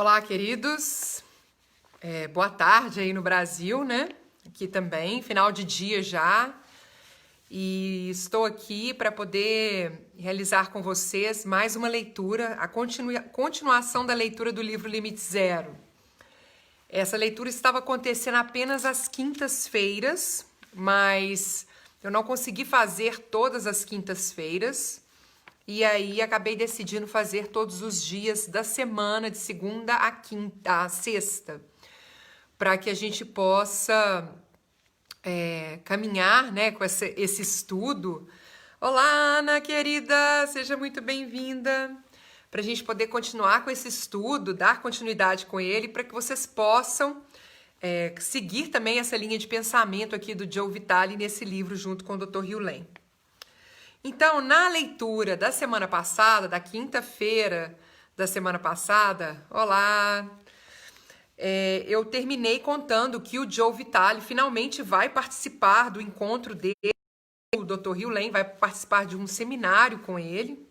Olá, queridos. Boa tarde aí no Brasil, né? Aqui também, final de dia já. E estou aqui para poder realizar com vocês mais uma leitura, a continuação da leitura do livro Limite Zero. Essa leitura estava acontecendo apenas às quintas-feiras, mas eu não consegui fazer todas as quintas-feiras. E aí acabei decidindo fazer todos os dias da semana, de segunda a sexta, para que a gente possa caminhar, né, com esse estudo. Olá, Ana querida, seja muito bem-vinda. Para a gente poder continuar com esse estudo, dar continuidade com ele, para que vocês possam seguir também essa linha de pensamento aqui do Joe Vitale nesse livro junto com o Dr. Hugh Lane. Então, na leitura da semana passada, da quinta-feira da semana passada, olá, eu terminei contando que o Joe Vitale finalmente vai participar do encontro dele, o Dr. Hugh Lane vai participar de um seminário com ele,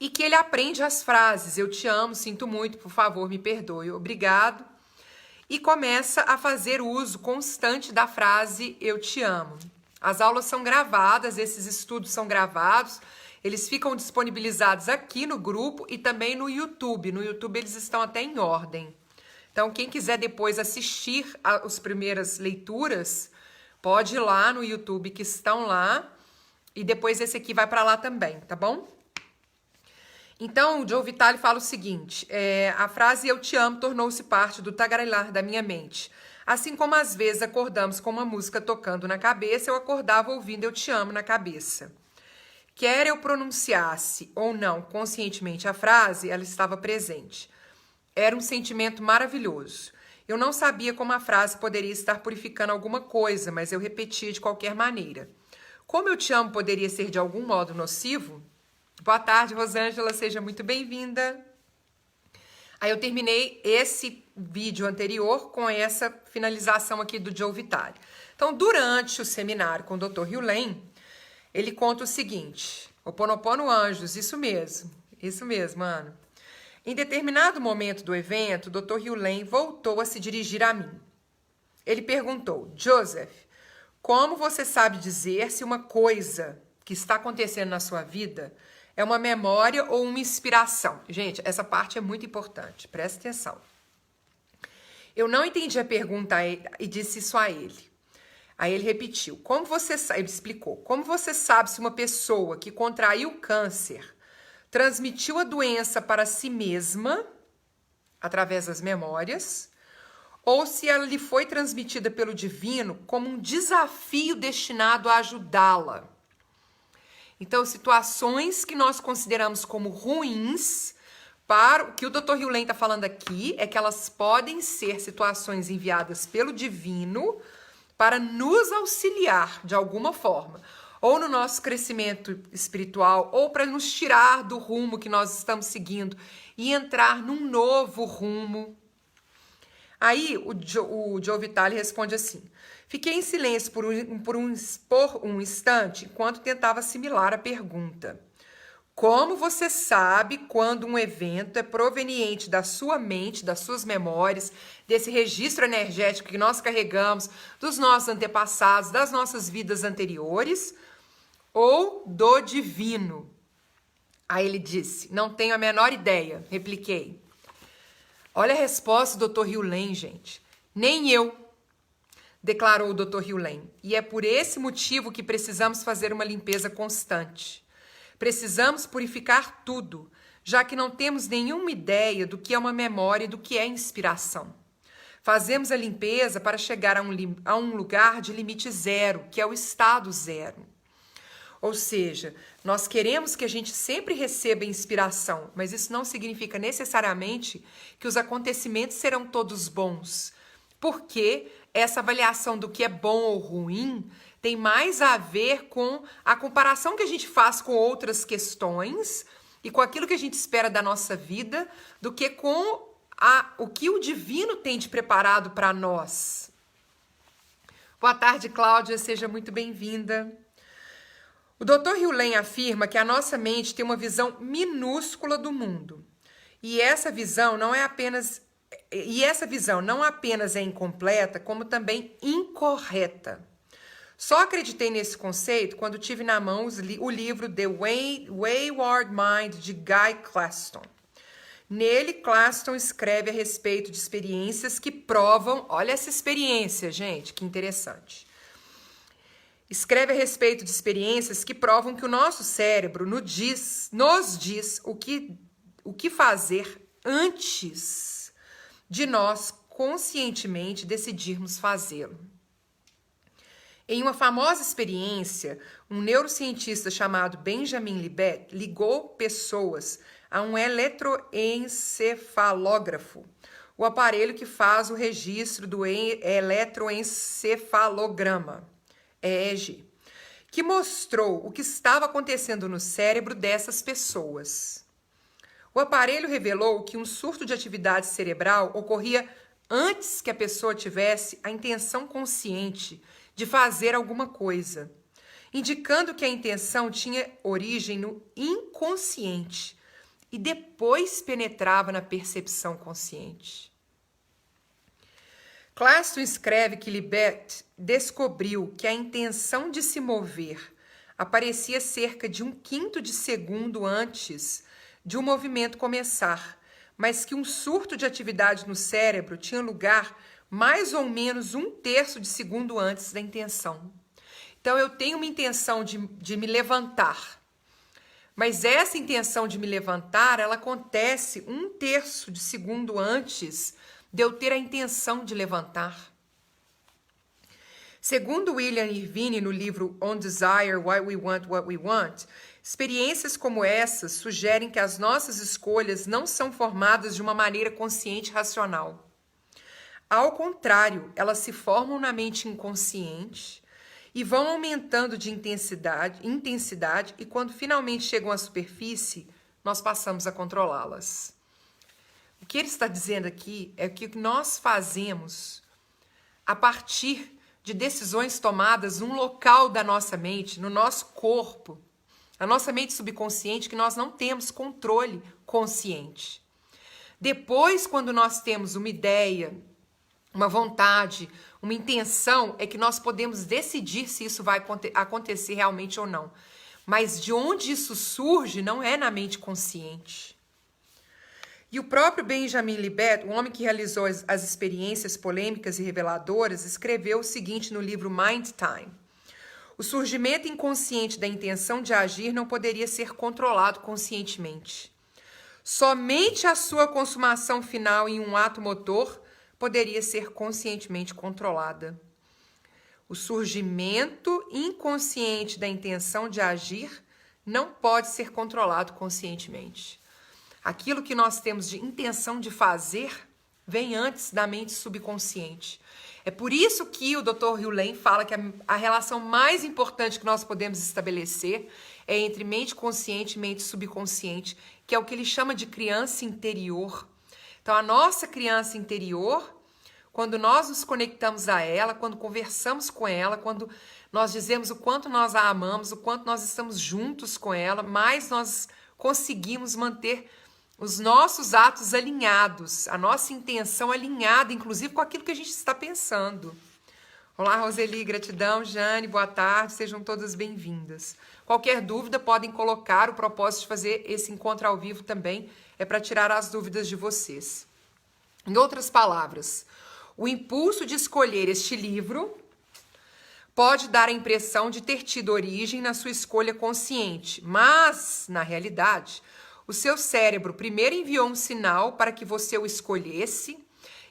e que ele aprende as frases, eu te amo, sinto muito, por favor, me perdoe, obrigado, e começa a fazer uso constante da frase eu te amo. As aulas são gravadas, esses estudos são gravados, eles ficam disponibilizados aqui no grupo e também no YouTube. No YouTube eles estão até em ordem. Então, quem quiser depois assistir as primeiras leituras, pode ir lá no YouTube que estão lá e depois esse aqui vai para lá também, tá bom? Então, o Joe Vitale fala o seguinte, a frase eu te amo tornou-se parte do tagarelar da minha mente. Assim como às vezes acordamos com uma música tocando na cabeça, eu acordava ouvindo eu te amo na cabeça. Quer eu pronunciasse ou não conscientemente a frase, ela estava presente. Era um sentimento maravilhoso. Eu não sabia como a frase poderia estar purificando alguma coisa, mas eu repetia de qualquer maneira. Como eu te amo poderia ser de algum modo nocivo? Boa tarde, Rosângela, seja muito bem-vinda. Aí eu terminei esse vídeo anterior com essa finalização aqui do Joe Vitale. Então, durante o seminário com o Dr. Hugh Lane, ele conta o seguinte, Ho'oponopono Anjos, isso mesmo, mano. Em determinado momento do evento, o Dr. Hugh Lane voltou a se dirigir a mim. Ele perguntou, Joseph, como você sabe dizer se uma coisa que está acontecendo na sua vida é uma memória ou uma inspiração? Gente, essa parte é muito importante, presta atenção. Eu não entendi a pergunta e disse isso a ele. Aí ele repetiu, ele explicou, como você sabe se uma pessoa que contraiu câncer transmitiu a doença para si mesma, através das memórias, ou se ela lhe foi transmitida pelo divino como um desafio destinado a ajudá-la? Então, situações que nós consideramos como ruins, para o que o Dr. Hugh Lane está falando aqui, é que elas podem ser situações enviadas pelo divino para nos auxiliar de alguma forma, ou no nosso crescimento espiritual, ou para nos tirar do rumo que nós estamos seguindo e entrar num novo rumo. Aí o Joe Vitale responde assim, fiquei em silêncio por um instante enquanto tentava assimilar a pergunta. Como você sabe quando um evento é proveniente da sua mente, das suas memórias, desse registro energético que nós carregamos, dos nossos antepassados, das nossas vidas anteriores, ou do divino? Aí ele disse, não tenho a menor ideia, repliquei. Olha a resposta do Dr. Hugh Lane, gente. Nem eu, declarou o Dr. Hugh Lane. E é por esse motivo que precisamos fazer uma limpeza constante. Precisamos purificar tudo, já que não temos nenhuma ideia do que é uma memória e do que é inspiração. Fazemos a limpeza para chegar a um lugar de limite zero, que é o estado zero. Ou seja, nós queremos que a gente sempre receba inspiração, mas isso não significa necessariamente que os acontecimentos serão todos bons, porque essa avaliação do que é bom ou ruim tem mais a ver com a comparação que a gente faz com outras questões e com aquilo que a gente espera da nossa vida, do que com o que o divino tem de preparado para nós. Boa tarde, Cláudia, seja muito bem-vinda. O Dr. Hugh Lane afirma que a nossa mente tem uma visão minúscula do mundo E essa visão não apenas é incompleta, como também incorreta. Só acreditei nesse conceito quando tive na mão o livro The Wayward Mind, de Guy Claston. Nele, Claston escreve a respeito de experiências que provam... Olha essa experiência, gente, que interessante. Escreve a respeito de experiências que provam que o nosso cérebro nos diz o que fazer antes de nós conscientemente decidirmos fazê-lo. Em uma famosa experiência, um neurocientista chamado Benjamin Libet ligou pessoas a um eletroencefalógrafo, o aparelho que faz o registro do eletroencefalograma, EEG, que mostrou o que estava acontecendo no cérebro dessas pessoas. O aparelho revelou que um surto de atividade cerebral ocorria antes que a pessoa tivesse a intenção consciente de fazer alguma coisa, indicando que a intenção tinha origem no inconsciente e depois penetrava na percepção consciente. Claston escreve que Libet descobriu que a intenção de se mover aparecia cerca de 1/5 de segundo antes de um movimento começar, mas que um surto de atividade no cérebro tinha lugar mais ou menos 1/3 de segundo antes da intenção. Então, eu tenho uma intenção de me levantar, mas essa intenção de me levantar, ela acontece 1/3 de segundo antes de eu ter a intenção de levantar. Segundo William Irvine, no livro On Desire, Why We Want What We Want, experiências como essas sugerem que as nossas escolhas não são formadas de uma maneira consciente e racional. Ao contrário, elas se formam na mente inconsciente e vão aumentando de intensidade, e quando finalmente chegam à superfície, nós passamos a controlá-las. O que ele está dizendo aqui é que nós fazemos a partir de decisões tomadas num local da nossa mente, no nosso corpo, a nossa mente subconsciente, que nós não temos controle consciente. Depois, quando nós temos uma ideia, uma vontade, uma intenção, é que nós podemos decidir se isso vai acontecer realmente ou não. Mas de onde isso surge não é na mente consciente. E o próprio Benjamin Libet, o homem que realizou as experiências polêmicas e reveladoras, escreveu o seguinte no livro Mind Time: o surgimento inconsciente da intenção de agir não poderia ser controlado conscientemente. Somente a sua consumação final em um ato motor poderia ser conscientemente controlada. O surgimento inconsciente da intenção de agir não pode ser controlado conscientemente. Aquilo que nós temos de intenção de fazer vem antes da mente subconsciente. É por isso que o Dr. Hugh Lane fala que a relação mais importante que nós podemos estabelecer é entre mente consciente e mente subconsciente, que é o que ele chama de criança interior. Então, a nossa criança interior, quando nós nos conectamos a ela, quando conversamos com ela, quando nós dizemos o quanto nós a amamos, o quanto nós estamos juntos com ela, mais nós conseguimos manter os nossos atos alinhados, a nossa intenção alinhada, inclusive com aquilo que a gente está pensando. Olá, Roseli, gratidão. Jane, boa tarde, sejam todas bem-vindas. Qualquer dúvida, podem colocar. O propósito de fazer esse encontro ao vivo também é para tirar as dúvidas de vocês. Em outras palavras, o impulso de escolher este livro pode dar a impressão de ter tido origem na sua escolha consciente, mas, na realidade, o seu cérebro primeiro enviou um sinal para que você o escolhesse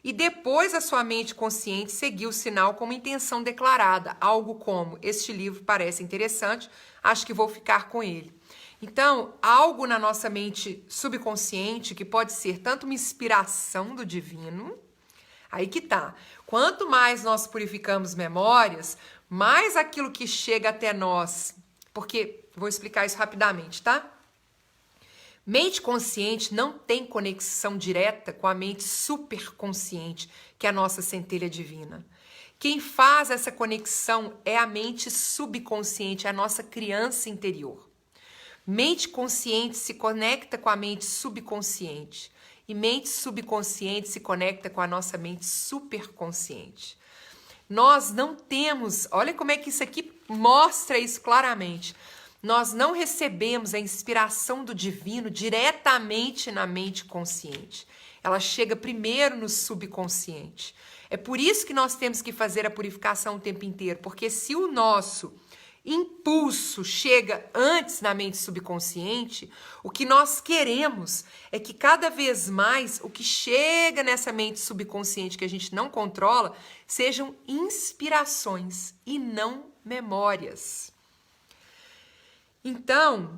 e depois a sua mente consciente seguiu o sinal com uma intenção declarada, algo como: este livro parece interessante, acho que vou ficar com ele. Então, algo na nossa mente subconsciente, que pode ser tanto uma inspiração do divino, aí que tá. Quanto mais nós purificamos memórias, mais aquilo que chega até nós, porque vou explicar isso rapidamente, tá? Mente consciente não tem conexão direta com a mente superconsciente, que é a nossa centelha divina. Quem faz essa conexão é a mente subconsciente, é a nossa criança interior. Mente consciente se conecta com a mente subconsciente. E mente subconsciente se conecta com a nossa mente superconsciente. Nós não temos, olha como é que isso aqui mostra isso claramente. Nós não recebemos a inspiração do divino diretamente na mente consciente. Ela chega primeiro no subconsciente. É por isso que nós temos que fazer a purificação o tempo inteiro, porque se o nosso impulso chega antes na mente subconsciente, o que nós queremos é que cada vez mais o que chega nessa mente subconsciente que a gente não controla sejam inspirações e não memórias. Então,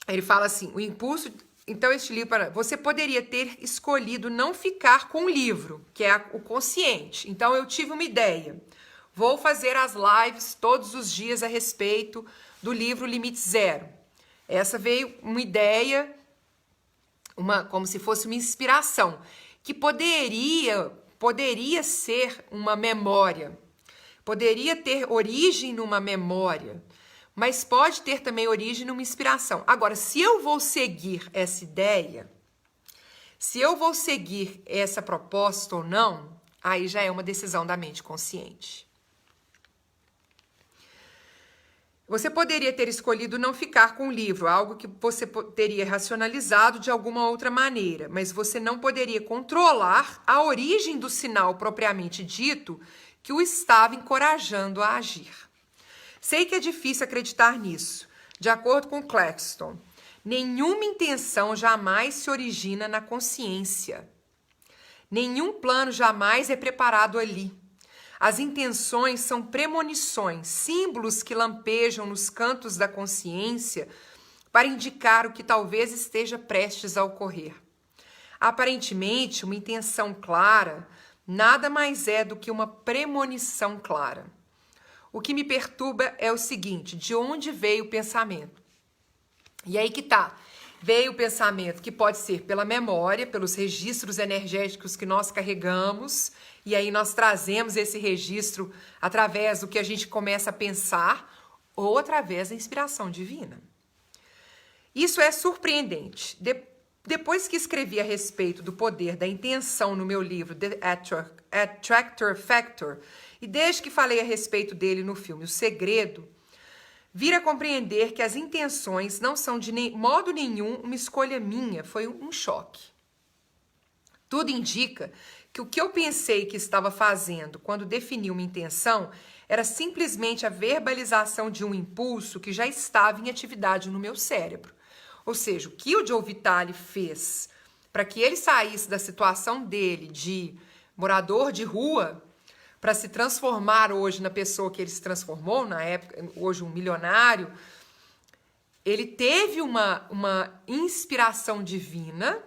ele fala assim, o impulso... Então, este livro, você poderia ter escolhido não ficar com o livro, que é o consciente. Então, eu tive uma ideia. Vou fazer as lives todos os dias a respeito do livro Limite Zero. Essa veio uma ideia, como se fosse uma inspiração, que poderia ser uma memória, poderia ter origem numa memória, mas pode ter também origem numa inspiração. Agora, se eu vou seguir essa ideia, se eu vou seguir essa proposta ou não, aí já é uma decisão da mente consciente. Você poderia ter escolhido não ficar com o livro, algo que você teria racionalizado de alguma outra maneira, mas você não poderia controlar a origem do sinal propriamente dito que o estava encorajando a agir. Sei que é difícil acreditar nisso. De acordo com Claxton, nenhuma intenção jamais se origina na consciência. Nenhum plano jamais é preparado ali. As intenções são premonições, símbolos que lampejam nos cantos da consciência para indicar o que talvez esteja prestes a ocorrer. Aparentemente, uma intenção clara nada mais é do que uma premonição clara. O que me perturba é o seguinte, de onde veio o pensamento? E aí que tá. Veio o pensamento que pode ser pela memória, pelos registros energéticos que nós carregamos, e aí nós trazemos esse registro através do que a gente começa a pensar ou através da inspiração divina. Isso é surpreendente. Depois que escrevi a respeito do poder da intenção no meu livro The Attractor Factor, e desde que falei a respeito dele no filme O Segredo, vir a compreender que as intenções não são de modo nenhum uma escolha minha, foi um choque. Tudo indica que o que eu pensei que estava fazendo quando defini uma intenção era simplesmente a verbalização de um impulso que já estava em atividade no meu cérebro. Ou seja, o que o Joe Vitale fez para que ele saísse da situação dele de morador de rua para se transformar hoje na pessoa que ele se transformou, na época, hoje um milionário, ele teve uma inspiração divina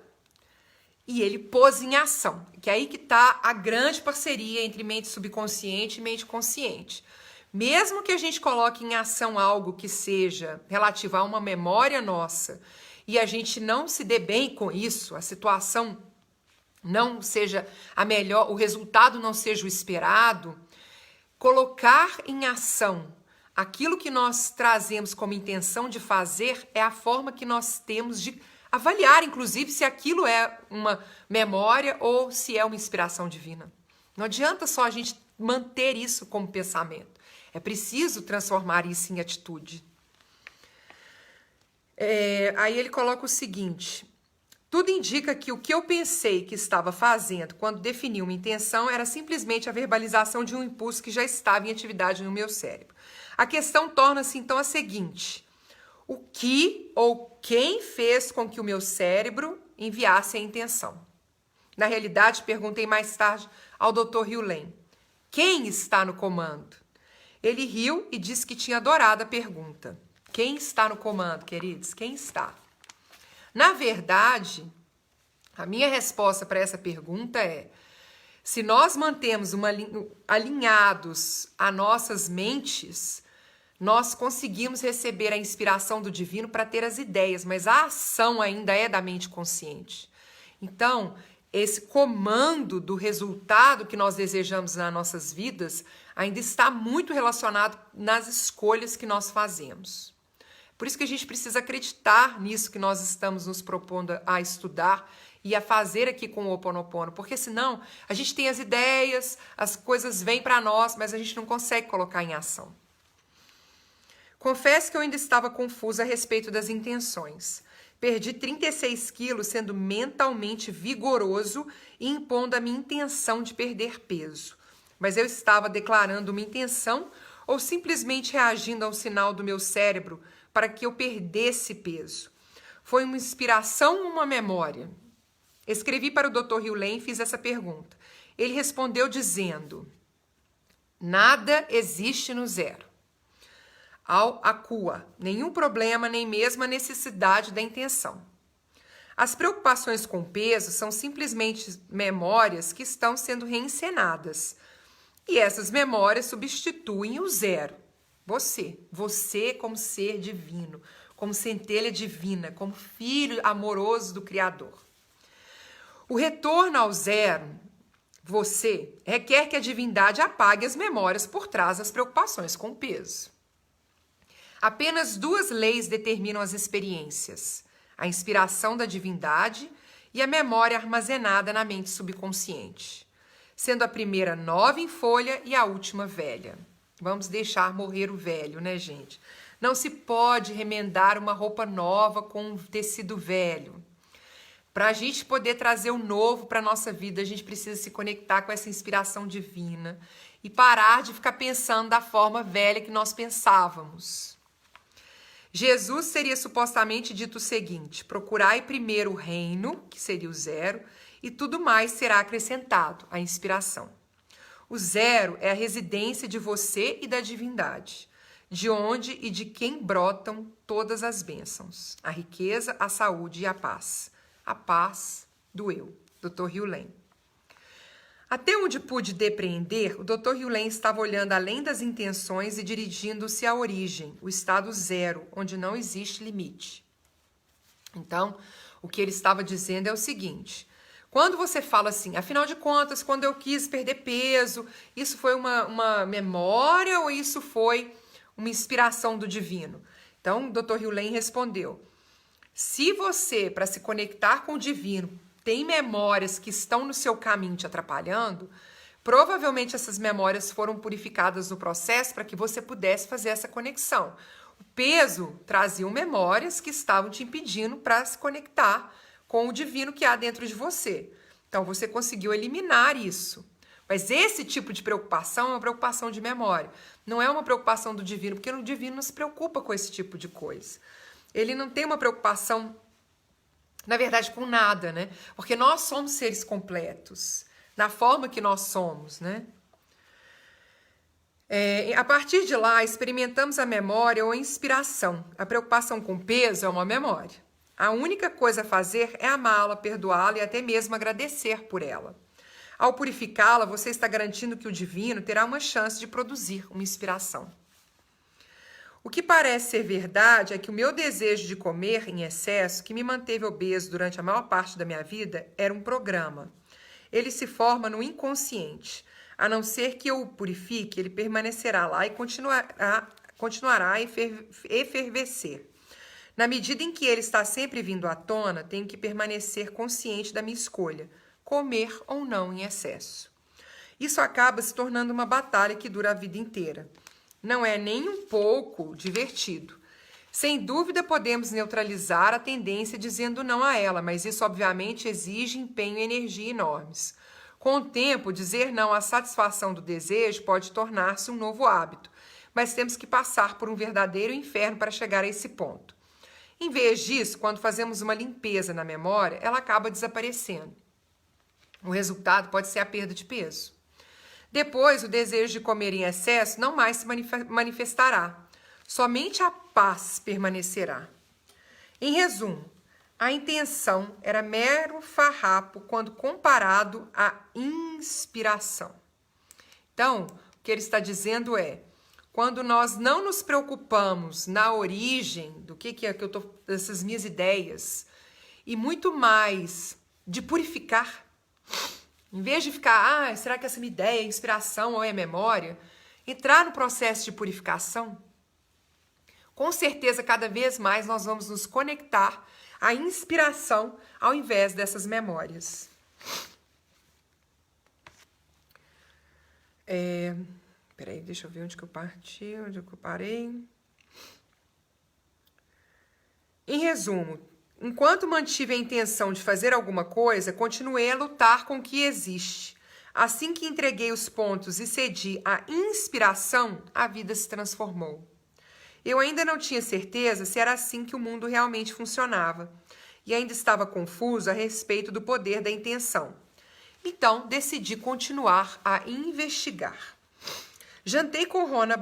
e ele pôs em ação. Que é aí que está a grande parceria entre mente subconsciente e mente consciente. Mesmo que a gente coloque em ação algo que seja relativo a uma memória nossa e a gente não se dê bem com isso, a situação não seja a melhor, o resultado não seja o esperado, colocar em ação aquilo que nós trazemos como intenção de fazer é a forma que nós temos de avaliar, inclusive, se aquilo é uma memória ou se é uma inspiração divina. Não adianta só a gente manter isso como pensamento. É preciso transformar isso em atitude. Aí ele coloca o seguinte: tudo indica que o que eu pensei que estava fazendo quando defini uma intenção era simplesmente a verbalização de um impulso que já estava em atividade no meu cérebro. A questão torna-se então a seguinte: o que ou quem fez com que o meu cérebro enviasse a intenção? Na realidade, perguntei mais tarde ao Dr. Hugh Lane: quem está no comando? Ele riu e disse que tinha adorado a pergunta. Quem está no comando, queridos? Quem está? Na verdade, a minha resposta para essa pergunta é: se nós mantemos alinhados a nossas mentes, nós conseguimos receber a inspiração do divino para ter as ideias, mas a ação ainda é da mente consciente. Então, esse comando do resultado que nós desejamos nas nossas vidas ainda está muito relacionado nas escolhas que nós fazemos. Por isso que a gente precisa acreditar nisso que nós estamos nos propondo a estudar e a fazer aqui com o Ho Oponopono, porque senão a gente tem as ideias, as coisas vêm para nós, mas a gente não consegue colocar em ação. Confesso que eu ainda estava confusa a respeito das intenções. Perdi 36 quilos sendo mentalmente vigoroso e impondo a minha intenção de perder peso. Mas eu estava declarando uma intenção ou simplesmente reagindo ao sinal do meu cérebro para que eu perdesse peso? Foi uma inspiração ou uma memória? Escrevi para o Dr. Hugh Lane e fiz essa pergunta. Ele respondeu dizendo: nada existe no zero. Ao acua, nenhum problema, nem mesmo a necessidade da intenção. As preocupações com peso são simplesmente memórias que estão sendo reencenadas. E essas memórias substituem o zero. Você como ser divino, como centelha divina, como filho amoroso do Criador. O retorno ao zero, você, requer que a divindade apague as memórias por trás das preocupações com o peso. Apenas duas leis determinam as experiências: a inspiração da divindade e a memória armazenada na mente subconsciente, sendo a primeira nova em folha e a última velha. Vamos deixar morrer o velho, né, gente? Não se pode remendar uma roupa nova com um tecido velho. Para a gente poder trazer o novo para a nossa vida, a gente precisa se conectar com essa inspiração divina e parar de ficar pensando da forma velha que nós pensávamos. Jesus seria supostamente dito o seguinte: procurai primeiro o reino, que seria o zero, e tudo mais será acrescentado, a inspiração. O zero é a residência de você e da divindade, de onde e de quem brotam todas as bênçãos, a riqueza, a saúde e a paz. A paz do eu, Dr. Hugh Lane. Até onde pude depreender, o Dr. Hugh Lane estava olhando além das intenções e dirigindo-se à origem, o estado zero, onde não existe limite. Então, o que ele estava dizendo é o seguinte: quando você fala assim, afinal de contas, quando eu quis perder peso, isso foi uma memória ou isso foi uma inspiração do divino? Então, o Dr. Hugh Lane respondeu: se você, para se conectar com o divino, tem memórias que estão no seu caminho te atrapalhando, provavelmente essas memórias foram purificadas no processo para que você pudesse fazer essa conexão. O peso trazia memórias que estavam te impedindo para se conectar com o divino que há dentro de você. Então, você conseguiu eliminar isso. Mas esse tipo de preocupação é uma preocupação de memória. Não é uma preocupação do divino, porque o divino não se preocupa com esse tipo de coisa. Ele não tem uma preocupação, na verdade, com nada, né? Porque nós somos seres completos, na forma que nós somos, né? A partir de lá, experimentamos a memória ou a inspiração. A preocupação com peso é uma memória. A única coisa a fazer é amá-la, perdoá-la e até mesmo agradecer por ela. Ao purificá-la, você está garantindo que o divino terá uma chance de produzir uma inspiração. O que parece ser verdade é que o meu desejo de comer em excesso, que me manteve obeso durante a maior parte da minha vida, era um programa. Ele se forma no inconsciente. A não ser que eu o purifique, ele permanecerá lá e continuará a efervescer. Na medida em que ele está sempre vindo à tona, tenho que permanecer consciente da minha escolha, comer ou não em excesso. Isso acaba se tornando uma batalha que dura a vida inteira. Não é nem um pouco divertido. Sem dúvida, podemos neutralizar a tendência dizendo não a ela, mas isso obviamente exige empenho e energia enormes. Com o tempo, dizer não à satisfação do desejo pode tornar-se um novo hábito, mas temos que passar por um verdadeiro inferno para chegar a esse ponto. Em vez disso, quando fazemos uma limpeza na memória, ela acaba desaparecendo. O resultado pode ser a perda de peso. Depois, o desejo de comer em excesso não mais se manifestará. Somente a paz permanecerá. Em resumo, a intenção era mero farrapo quando comparado à inspiração. Então, o que ele está dizendo é, quando nós não nos preocupamos na origem do que é que eu tô, dessas minhas ideias, e muito mais de purificar, em vez de ficar, será que essa minha ideia é inspiração ou é memória? Entrar no processo de purificação. Com certeza, cada vez mais nós vamos nos conectar à inspiração ao invés dessas memórias. Peraí, deixa eu ver onde que eu parti, onde que eu parei. Em resumo, enquanto mantive a intenção de fazer alguma coisa, continuei a lutar com o que existe. Assim que entreguei os pontos e cedi à inspiração, a vida se transformou. Eu ainda não tinha certeza se era assim que o mundo realmente funcionava, e ainda estava confuso a respeito do poder da intenção. Então, decidi continuar a investigar. Jantei com Rhonda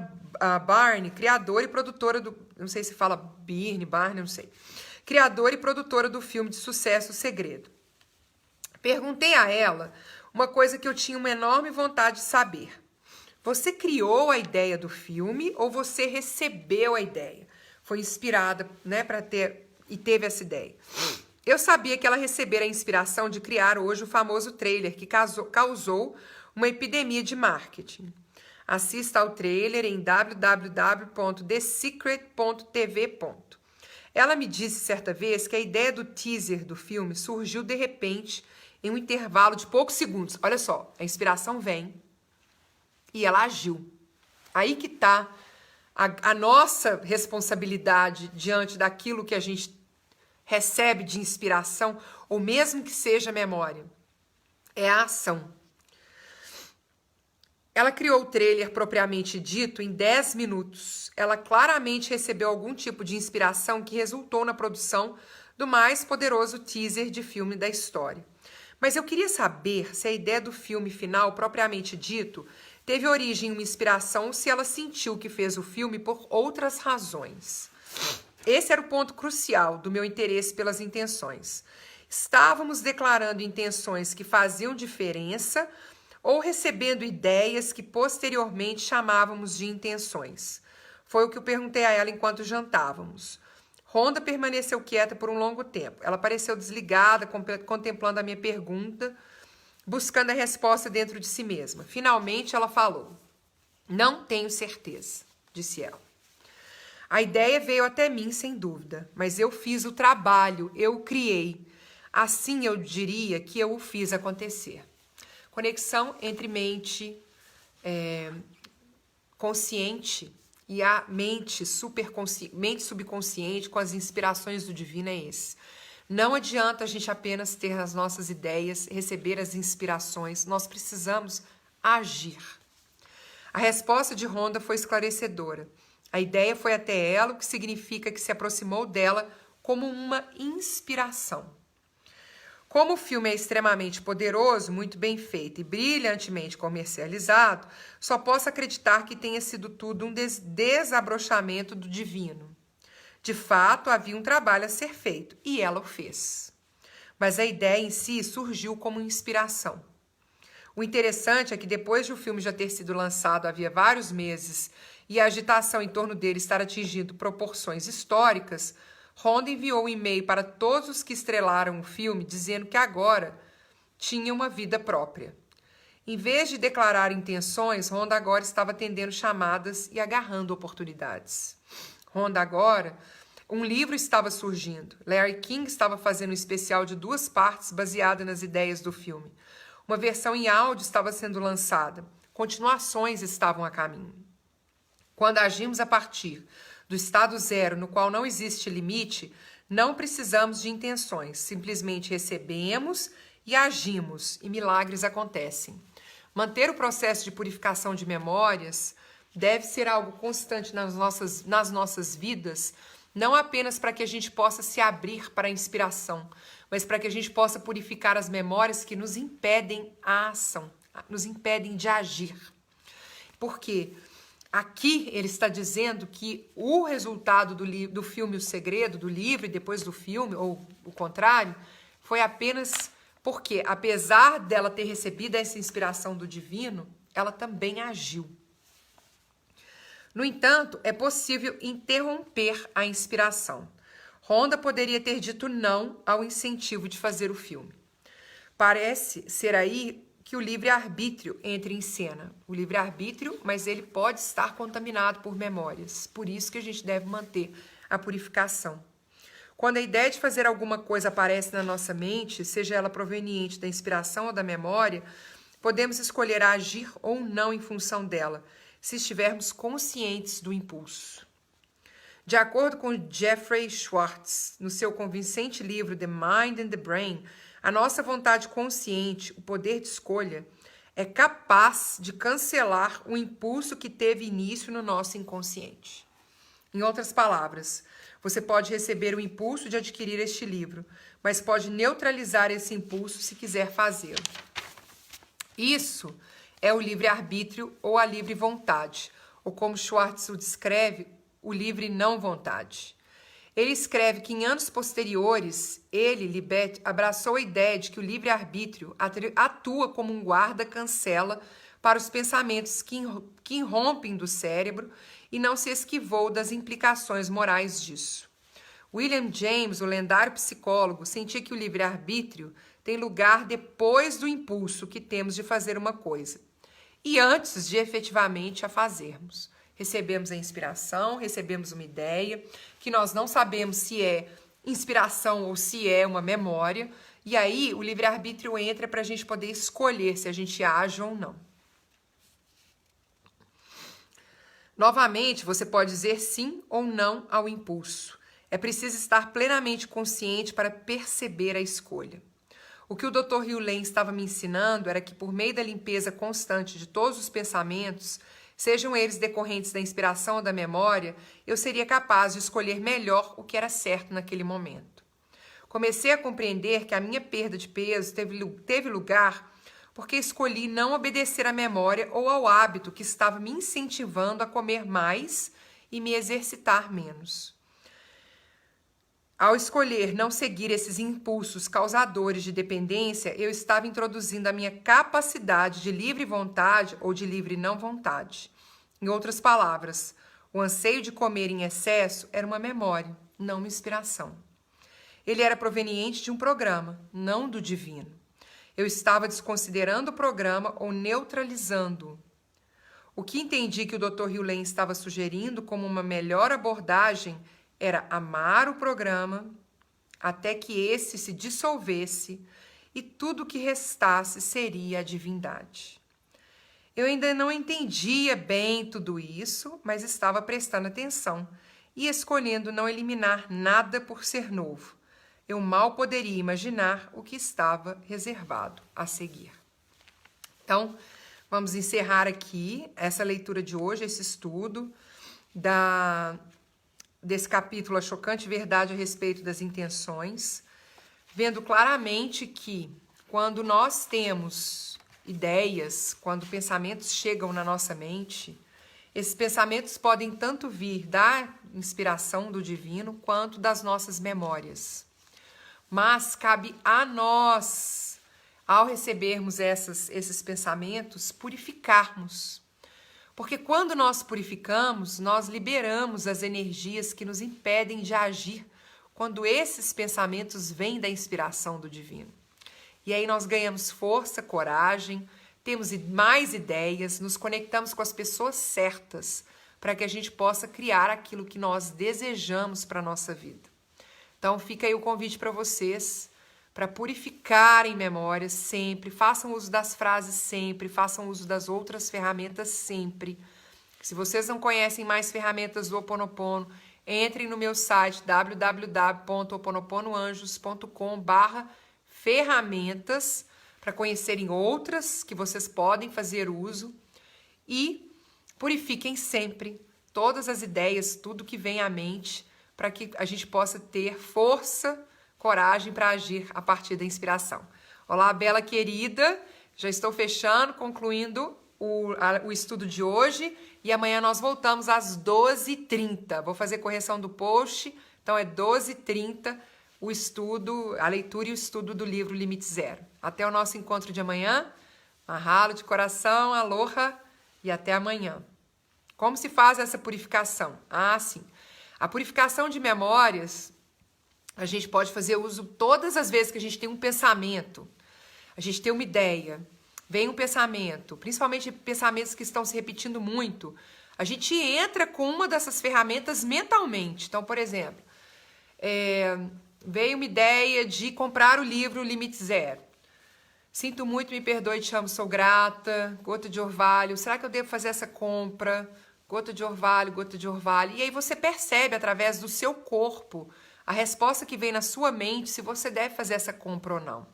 Byrne, criadora e produtora do... Não sei se fala Barney, não sei. Criadora e produtora do filme de sucesso O Segredo. Perguntei a ela uma coisa que eu tinha uma enorme vontade de saber. Você criou a ideia do filme ou você recebeu a ideia? Foi inspirada, né, e teve essa ideia. Eu sabia que ela recebera a inspiração de criar hoje o famoso trailer que causou uma epidemia de marketing. Assista ao trailer em www.thesecret.tv. Ela me disse certa vez que a ideia do teaser do filme surgiu de repente em um intervalo de poucos segundos. Olha só, a inspiração vem e ela agiu. Aí que está a nossa responsabilidade diante daquilo que a gente recebe de inspiração, ou mesmo que seja memória. É a ação. Ela criou o trailer propriamente dito em 10 minutos. Ela claramente recebeu algum tipo de inspiração que resultou na produção do mais poderoso teaser de filme da história. Mas eu queria saber se a ideia do filme final, propriamente dito, teve origem em uma inspiração ou se ela sentiu que fez o filme por outras razões. Esse era o ponto crucial do meu interesse pelas intenções. Estávamos declarando intenções que faziam diferença ou recebendo ideias que posteriormente chamávamos de intenções. Foi o que eu perguntei a ela enquanto jantávamos. Rhonda permaneceu quieta por um longo tempo. Ela pareceu desligada, contemplando a minha pergunta, buscando a resposta dentro de si mesma. Finalmente ela falou. Não tenho certeza, disse ela. A ideia veio até mim, sem dúvida, mas eu fiz o trabalho, eu criei. Assim eu diria que eu o fiz acontecer. Conexão entre mente consciente e a mente subconsciente com as inspirações do divino é esse. Não adianta a gente apenas ter as nossas ideias, receber as inspirações, nós precisamos agir. A resposta de Rhonda foi esclarecedora. A ideia foi até ela, o que significa que se aproximou dela como uma inspiração. Como o filme é extremamente poderoso, muito bem feito e brilhantemente comercializado, só posso acreditar que tenha sido tudo um desabrochamento do divino. De fato, havia um trabalho a ser feito e ela o fez. Mas a ideia em si surgiu como inspiração. O interessante é que depois de o filme já ter sido lançado havia vários meses e a agitação em torno dele estar atingindo proporções históricas, Rhonda enviou um e-mail para todos os que estrelaram o filme dizendo que agora tinha uma vida própria. Em vez de declarar intenções, Rhonda agora estava atendendo chamadas e agarrando oportunidades. Rhonda agora, um livro estava surgindo. Larry King estava fazendo um especial de 2 partes baseado nas ideias do filme. Uma versão em áudio estava sendo lançada. Continuações estavam a caminho. Quando agimos a partir do estado zero, no qual não existe limite, não precisamos de intenções, simplesmente recebemos e agimos, e milagres acontecem. Manter o processo de purificação de memórias deve ser algo constante nas nossas vidas, não apenas para que a gente possa se abrir para a inspiração, mas para que a gente possa purificar as memórias que nos impedem a ação, nos impedem de agir. Por quê? Aqui ele está dizendo que o resultado do filme O Segredo, do livro e depois do filme, ou o contrário, foi apenas porque, apesar dela ter recebido essa inspiração do divino, ela também agiu. No entanto, é possível interromper a inspiração. Rhonda poderia ter dito não ao incentivo de fazer o filme. Parece ser aí que o livre-arbítrio entre em cena. O livre-arbítrio, mas ele pode estar contaminado por memórias. Por isso que a gente deve manter a purificação. Quando a ideia de fazer alguma coisa aparece na nossa mente, seja ela proveniente da inspiração ou da memória, podemos escolher agir ou não em função dela, se estivermos conscientes do impulso. De acordo com Jeffrey Schwartz, no seu convincente livro The Mind and the Brain, a nossa vontade consciente, o poder de escolha, é capaz de cancelar o impulso que teve início no nosso inconsciente. Em outras palavras, você pode receber o impulso de adquirir este livro, mas pode neutralizar esse impulso se quiser fazê-lo. Isso é o livre-arbítrio ou a livre vontade, ou como Schwartz o descreve, o livre não vontade. Ele escreve que em anos posteriores, ele, Libet, abraçou a ideia de que o livre-arbítrio atua como um guarda-cancela para os pensamentos que irrompem do cérebro e não se esquivou das implicações morais disso. William James, o lendário psicólogo, sentia que o livre-arbítrio tem lugar depois do impulso que temos de fazer uma coisa e antes de efetivamente a fazermos. Recebemos a inspiração, recebemos uma ideia, que nós não sabemos se é inspiração ou se é uma memória, e aí o livre-arbítrio entra para a gente poder escolher se a gente age ou não. Novamente, você pode dizer sim ou não ao impulso. É preciso estar plenamente consciente para perceber a escolha. O que o Dr. Hugh Lane estava me ensinando era que, por meio da limpeza constante de todos os pensamentos, sejam eles decorrentes da inspiração ou da memória, eu seria capaz de escolher melhor o que era certo naquele momento. Comecei a compreender que a minha perda de peso teve lugar porque escolhi não obedecer à memória ou ao hábito que estava me incentivando a comer mais e me exercitar menos. Ao escolher não seguir esses impulsos causadores de dependência, eu estava introduzindo a minha capacidade de livre vontade ou de livre não vontade. Em outras palavras, o anseio de comer em excesso era uma memória, não uma inspiração. Ele era proveniente de um programa, não do divino. Eu estava desconsiderando o programa ou neutralizando-o. O que entendi que o Dr. Hugh Lane estava sugerindo como uma melhor abordagem era amar o programa até que esse se dissolvesse e tudo o que restasse seria a divindade. Eu ainda não entendia bem tudo isso, mas estava prestando atenção e escolhendo não eliminar nada por ser novo. Eu mal poderia imaginar o que estava reservado a seguir. Então, vamos encerrar aqui essa leitura de hoje, esse estudo desse capítulo, A Chocante Verdade a Respeito das Intenções, vendo claramente que quando nós temos ideias, quando pensamentos chegam na nossa mente, esses pensamentos podem tanto vir da inspiração do divino quanto das nossas memórias. Mas cabe a nós, ao recebermos esses pensamentos, purificarmos. Porque quando nós purificamos, nós liberamos as energias que nos impedem de agir quando esses pensamentos vêm da inspiração do divino. E aí nós ganhamos força, coragem, temos mais ideias, nos conectamos com as pessoas certas para que a gente possa criar aquilo que nós desejamos para a nossa vida. Então fica aí o convite para vocês, para purificarem memórias sempre, façam uso das frases sempre, façam uso das outras ferramentas sempre. Se vocês não conhecem mais ferramentas do Ho Oponopono, entrem no meu site www.ho'oponoponoanjos.com/ferramentas para conhecerem outras que vocês podem fazer uso e purifiquem sempre todas as ideias, tudo que vem à mente, para que a gente possa ter força, coragem para agir a partir da inspiração. Olá, Bela querida, já estou fechando, concluindo o estudo de hoje e amanhã nós voltamos às 12h30. Vou fazer correção do post, então é 12h30 o estudo, a leitura e o estudo do livro Limite Zero. Até o nosso encontro de amanhã. Mahalo de coração, aloha e até amanhã. Como se faz essa purificação? Ah, sim. A purificação de memórias, a gente pode fazer uso todas as vezes que a gente tem um pensamento, a gente tem uma ideia, vem um pensamento, principalmente pensamentos que estão se repetindo muito, a gente entra com uma dessas ferramentas mentalmente. Então, por exemplo, veio uma ideia de comprar o livro Limite Zero. Sinto muito, me perdoe, te amo, sou grata, gota de orvalho, será que eu devo fazer essa compra? Gota de orvalho, gota de orvalho. E aí você percebe através do seu corpo a resposta que vem na sua mente se você deve fazer essa compra ou não.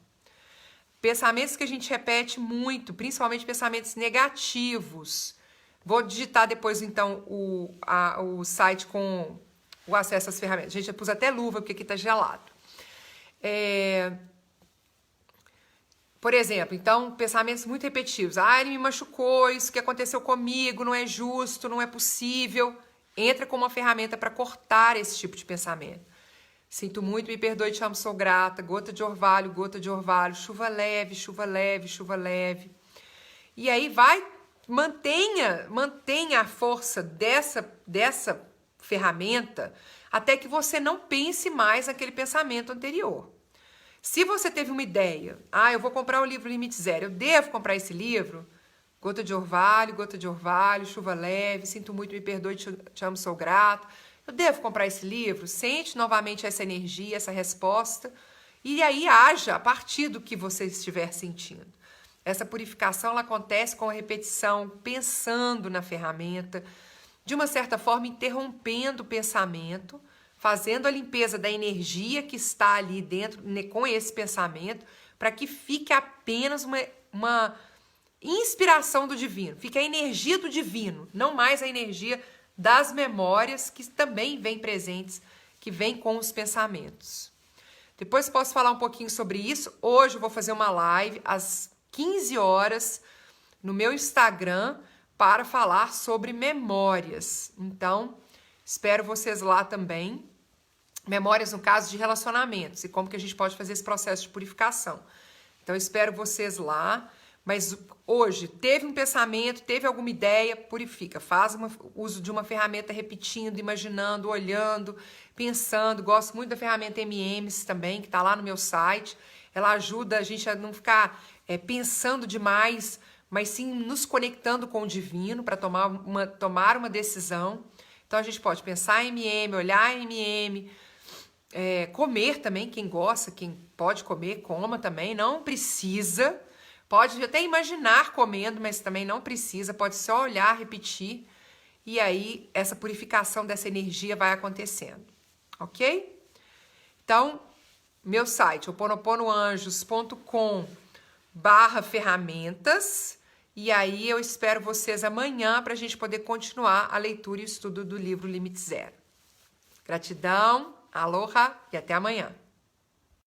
Pensamentos que a gente repete muito, principalmente pensamentos negativos. Vou digitar depois, então, o site com o acesso às ferramentas. Gente, eu pus até luva, porque aqui tá gelado. Por exemplo, então, pensamentos muito repetitivos. Ah, ele me machucou, isso que aconteceu comigo, não é justo, não é possível. Entra como uma ferramenta para cortar esse tipo de pensamento. Sinto muito, me perdoe, te amo, sou grata. Gota de orvalho, chuva leve, chuva leve, chuva leve. E aí mantenha a força dessa ferramenta até que você não pense mais naquele pensamento anterior. Se você teve uma ideia, eu vou comprar o livro Limite Zero, eu devo comprar esse livro? Gota de orvalho, chuva leve, sinto muito, me perdoe, te amo, sou grato. Eu devo comprar esse livro? Sente novamente essa energia, essa resposta, e aí haja a partir do que você estiver sentindo. Essa purificação ela acontece com a repetição, pensando na ferramenta, de uma certa forma interrompendo o pensamento, fazendo a limpeza da energia que está ali dentro com esse pensamento, para que fique apenas uma inspiração do divino, fique a energia do divino, não mais a energia das memórias que também vêm presentes, que vêm com os pensamentos. Depois posso falar um pouquinho sobre isso. Hoje eu vou fazer uma live às 15 horas no meu Instagram para falar sobre memórias. Então, espero vocês lá também. Memórias no caso de relacionamentos e como que a gente pode fazer esse processo de purificação. Então, espero vocês lá. Mas hoje, teve um pensamento, teve alguma ideia, purifica. Faz uso de uma ferramenta repetindo, imaginando, olhando, pensando. Gosto muito da ferramenta MMs também, que está lá no meu site. Ela ajuda a gente a não ficar pensando demais, mas sim nos conectando com o divino para tomar uma decisão. Então, a gente pode pensar em MM, olhar em MM, comer também, quem gosta, quem pode comer, coma também. Não precisa... Pode até imaginar comendo, mas também não precisa, pode só olhar, repetir, e aí essa purificação dessa energia vai acontecendo, ok? Então, meu site, ho'oponoponoanjos.com/ferramentas, e aí eu espero vocês amanhã para a gente poder continuar a leitura e o estudo do livro Limite Zero. Gratidão, aloha e até amanhã.